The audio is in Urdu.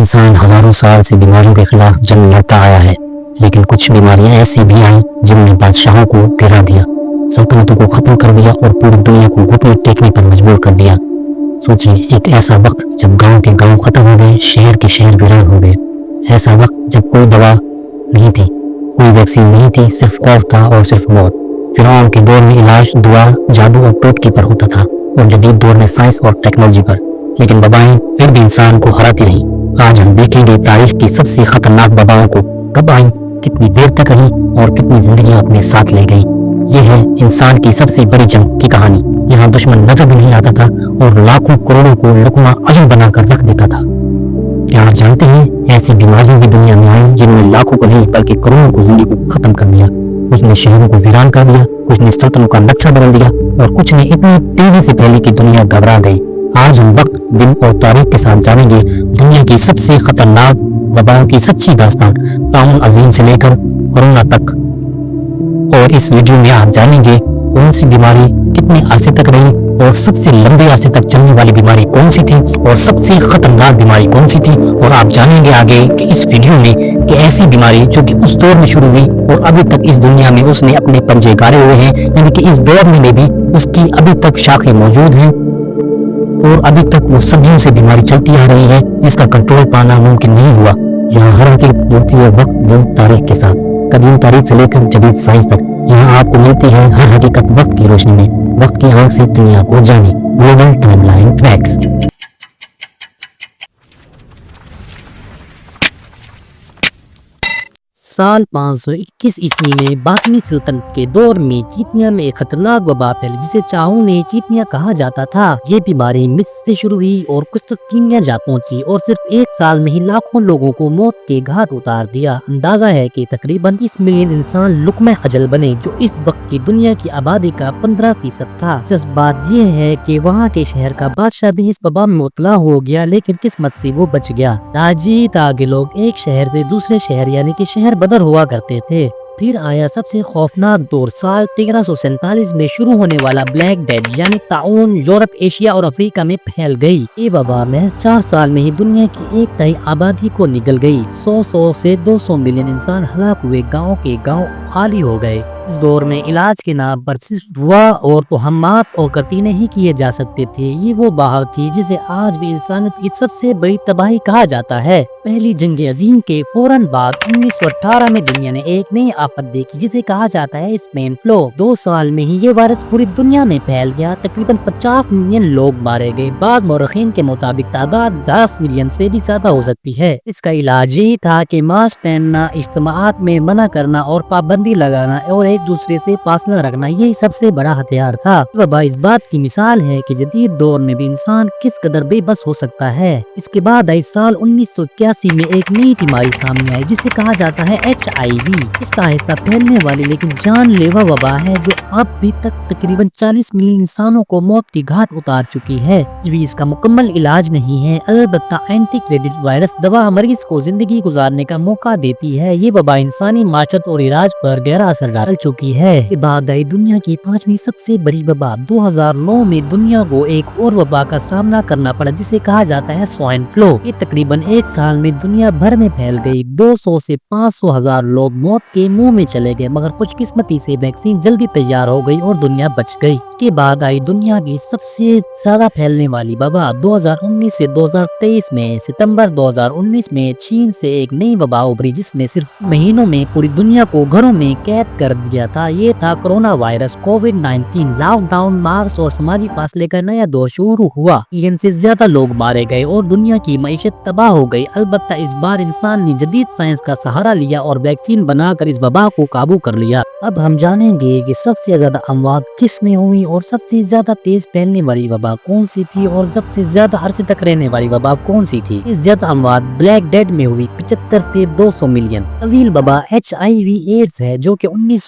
انسان ہزاروں سال سے بیماریوں کے خلاف جنگ لڑتا آیا ہے، لیکن کچھ بیماریاں ایسی بھی آئیں جن نے بادشاہوں کو گرا دیا، سلطنتوں کو ختم کر دیا اور پوری دنیا کو گھٹنے ٹیکنے پر مجبور کر دیا۔ سوچیے، ایک ایسا وقت جب گاؤں کے گاؤں ختم ہو گئے، شہر کے شہر ویران ہو گئے۔ ایسا وقت جب کوئی دوا نہیں تھی، کوئی ویکسین نہیں تھی، صرف خوف تھا اور صرف موت۔ فرعون کے دور میں علاج دعا، جادو اور ٹوٹکی پر ہوتا تھا، اور جدید دور میں سائنس اور ٹیکنالوجی پر، لیکن وبائیں پھر بھی انسان کو ہراتی رہیں۔ آج ہم دیکھیں گے تاریخ کی سب سے خطرناک وباؤں کو کب آئیں، کتنی دیر تک رہیں اور کتنی زندگیاں اپنے ساتھ لے گئیں۔ یہ ہے انسان کی سب سے بڑی جنگ کی کہانی۔ یہاں دشمن نظر بھی نہیں آتا تھا اور لاکھوں کروڑوں کو لقمہ اجل بنا کر رکھ دیتا تھا۔ کیا آپ جانتے ہیں ایسی بیماریاں بھی دنیا میں آئیں جن میں لاکھوں کو نہیں بلکہ کروڑوں کو زندگی کو ختم کر دیا؟ کچھ نے شہروں کو ویران کر دیا، کچھ نے سلطنتوں کا نقشہ بدل دیا، اور کچھ نے اتنی تیزی سے پھیلی کہ دنیا گھبرا گئی۔ آج ہم وقت، دن اور تاریخ کے ساتھ جانیں گے دنیا کی سب سے خطرناک وباؤں کی سچی داستان، طاعون عظیم سے لے کر کورونا تک۔ اور اس ویڈیو میں آپ جانیں گے کون سی بیماری کتنے عرصے تک رہی، اور سب سے لمبے عرصے تک چلنے والی بیماری کون سی تھی، اور سب سے خطرناک بیماری کون سی تھی۔ اور آپ جانیں گے آگے کہ اس ویڈیو میں کہ ایسی بیماری جو کہ اس دور میں شروع ہوئی اور ابھی تک اس دنیا میں اس نے اپنے پنجے گاڑے ہوئے ہیں، یعنی کہ اس دور میں بھی اس کی ابھی تک شاخیں موجود ہیں اور ابھی تک وہ صدیوں سے بیماری چلتی آ رہی ہے، جس کا کنٹرول پانا ممکن نہیں ہوا۔ یہاں ہر حقیقت جڑتی ہے وقت، دن، تاریخ کے ساتھ، قدیم تاریخ سے لے کر جدید سائنس تک۔ یہاں آپ کو ملتی ہے ہر حقیقت وقت کی روشنی میں۔ وقت کی آنکھ سے دنیا کو جانے، گلوبل ٹائم لائن فیکٹس۔ سال 521 عیسوی میں باطنی سلطنت کے دور میں چیتنیا میں ایک خطرناک وبا پھیلی جسے طاعون چیتنیا کہا جاتا تھا۔ یہ بیماری مصر سے شروع ہوئی اور کچھ تک کینیا جا پہنچی اور صرف ایک سال میں ہی لاکھوں لوگوں کو موت کے گھاٹ اتار دیا۔ اندازہ ہے کہ تقریباً 30 ملین انسان لقمہ اجل بنے، جو اس وقت کی دنیا کی آبادی کا 15% تھا۔ دلچسپ بات یہ ہے کہ وہاں کے شہر کا بادشاہ بھی اس وبا میں مبتلا ہو گیا، لیکن قسمت سے وہ بچ گیا۔ تاکہ لوگ ایک شہر سے دوسرے شہر یعنی کہ شہر بدر ہوا کرتے تھے۔ پھر آیا سب سے خوفناک دور، سال 1347 میں شروع ہونے والا بلیک ڈیتھ یعنی طاعون یورپ، ایشیا اور افریقہ میں پھیل گئی۔ یہ وبا محض 4 سال میں ہی دنیا کی 1/3 آبادی کو نگل گئی۔ 100 سے 200 ملین انسان ہلاک ہوئے، گاؤں کے گاؤں خالی ہو گئے۔ اس دور میں علاج کے نام پر صرف دعا اور توہمات اور کرتینے ہی کیے جا سکتے تھے۔ یہ وہ بہار تھی جسے آج بھی انسانیت کی سب سے بڑی تباہی کہا جاتا ہے۔ پہلی جنگ عظیم کے فوراً بعد 1918 میں دنیا نے ایک نئی آفت دیکھی جسے کہا جاتا ہے اسپین فلو۔ 2 سال میں ہی یہ وائرس پوری دنیا میں پھیل گیا، تقریباً 50 ملین لوگ مارے گئے۔ بعض مورخین کے مطابق تعداد 10 ملین سے بھی زیادہ ہو سکتی ہے۔ اس کا علاج یہی تھا کہ ماسک پہننا، اجتماعات میں منع کرنا اور پابندی لگانا اور ایک دوسرے سے فاصلہ رکھنا، یہی سب سے بڑا ہتھیار تھا۔ وبا اس بات کی مثال ہے کہ جدید دور میں بھی انسان کس قدر بے بس ہو سکتا ہے۔ اس کے بعد آئی سال 1981 میں ایک نئی بیماری سامنے آئی جسے کہا جاتا ہے HIV۔ اس آہستہ پھیلنے والی لیکن جان لیوا وبا ہے جو اب بھی تک تقریباً 40 ملین انسانوں کو موت کی گھاٹ اتار چکی ہے۔ بھی اس کا مکمل علاج نہیں ہے، البتہ اینٹی کریڈٹ وائرس دوا مریض کو زندگی گزارنے کا موقع دیتی ہے۔ یہ وبا انسانی معاشرت اور علاج پر گہرا اثر ڈال چکی ہے۔ بعد آئی دنیا کی 5ویں سب سے بڑی وبا۔ 2009 میں دنیا کو ایک اور وبا کا سامنا کرنا پڑا جسے کہا جاتا ہے سوائن فلو۔ یہ تقریباً 1 سال میں دنیا بھر میں پھیل گئی۔ 200 سے 500 ہزار لوگ موت کے منہ میں چلے گئے، مگر خوش قسمتی سے ویکسین جلدی تیار ہو گئی اور دنیا بچ گئی۔ اس کے بعد آئی دنیا کی سب سے زیادہ پھیلنے والی وبا۔ 2019 سے 2023 میں ستمبر 2019 میں چین سے ایک نئی وبا ابھری جس نے صرف مہینوں میں پوری دنیا کو گھروں میں قید کر دیا تھا۔ یہ تھا کورونا وائرس کووڈ-19۔ لاک ڈاؤن، ماسک اور سماجی فاصلے کا نیا دور شروع ہوا۔ ملین سے زیادہ لوگ مارے گئے اور دنیا کی معیشت تباہ ہو گئی۔ البتہ اس بار انسان نے جدید سائنس کا سہارا لیا اور ویکسین بنا کر اس وبا کو قابو کر لیا۔ اب ہم جانیں گے کہ سب سے زیادہ اموات کس میں ہوئی اور سب سے زیادہ تیز پھیلنے والی وبا کون سی تھی اور سب سے زیادہ عرصے تک رہنے والی وبا کون سی تھی۔ اس زیادہ اموات بلیک ڈیتھ میں ہوئی 75 سے 200 ملین۔ طویل وبا HIV ایڈز ہے جو کہ